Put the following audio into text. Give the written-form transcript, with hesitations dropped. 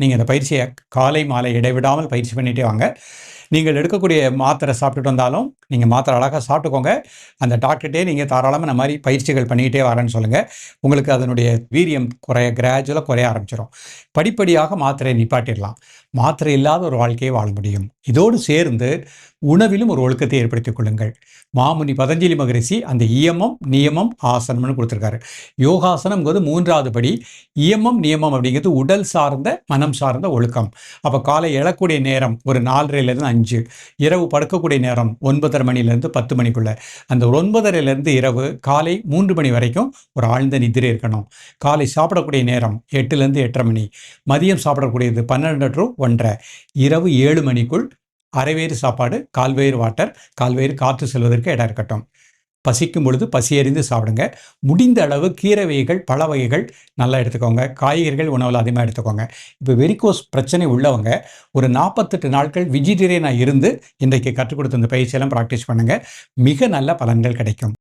நீங்கள் இந்த பயிற்சியை காலை மாலை இடைவிடாமல் பயிற்சி பண்ணிகிட்டே வாங்க. நீங்கள் எடுக்கக்கூடிய மாத்திரை சாப்பிட்டுட்டு வந்தாலும் நீங்கள் மாத்திரை அழகாக சாப்பிட்டுக்கோங்க. அந்த டாக்டர்கிட்டே நீங்கள் தாராளமாக இந்த மாதிரி பயிற்சிகள் பண்ணிக்கிட்டே வரேன்னு சொல்லுங்கள். உங்களுக்கு அதனுடைய வீரியம் கிராஜுவலாக குறைய ஆரம்பிச்சிடும். படிப்படியாக மாத்திரையை நிப்பாட்டிடலாம். மாத்திரை இல்லாத ஒரு வாழ்க்கையை வாழ முடியும். இதோடு சேர்ந்து உணவிலும் ஒரு ஒழுக்கத்தை ஏற்படுத்திக் கொள்ளுங்கள். மாமுனி பதஞ்சலி மகரிஷி அந்த இயமம் நியமம் ஆசனம்னு கொடுத்துருக்காரு. யோகாசனம்ங்கிறது 3வது படி. இயமம் நியமம் அப்படிங்கிறது உடல் சார்ந்த மனம் சார்ந்த ஒழுக்கம். அப்போ காலை எழக்கூடிய நேரம் ஒரு 4:30லேருந்து 5, இரவு படுக்கக்கூடிய நேரம் 9:30 மணிலேருந்து 10 மணிக்குள்ளே. அந்த 9:30லேருந்து இரவு காலை 3 மணி வரைக்கும் ஒரு ஆழ்ந்த நிதிரை இருக்கணும். காலை சாப்பிடக்கூடிய நேரம் 8லேருந்து 8:30 மணி. மதியம் சாப்பிடக்கூடியது 12 to 1:30. இரவு 7 மணிக்குள் அரைவேறு சாப்பாடு, கால்வேறு வாட்டர், கால்வேறு காற்று செல்வதற்கு இடம் இருக்கட்டும். பசிக்கும் பொழுது பசி அறிந்து சாப்பிடுங்க. முடிந்த அளவு கீரை வகைகள், பழ வகைகள் நல்லா எடுத்துக்கோங்க. காய்கறிகள் உணவில் அதிகமாக எடுத்துக்கோங்க. இப்போ வெரிகோஸ் பிரச்சனை உள்ளவங்க ஒரு 48 நாட்கள் வெஜிடேரியனாக இருந்து இன்றைக்கு கற்றுக் கொடுத்த இந்த பயிற்சியெல்லாம் ப்ராக்டிஸ் பண்ணுங்கள். மிக நல்ல பலன்கள் கிடைக்கும்.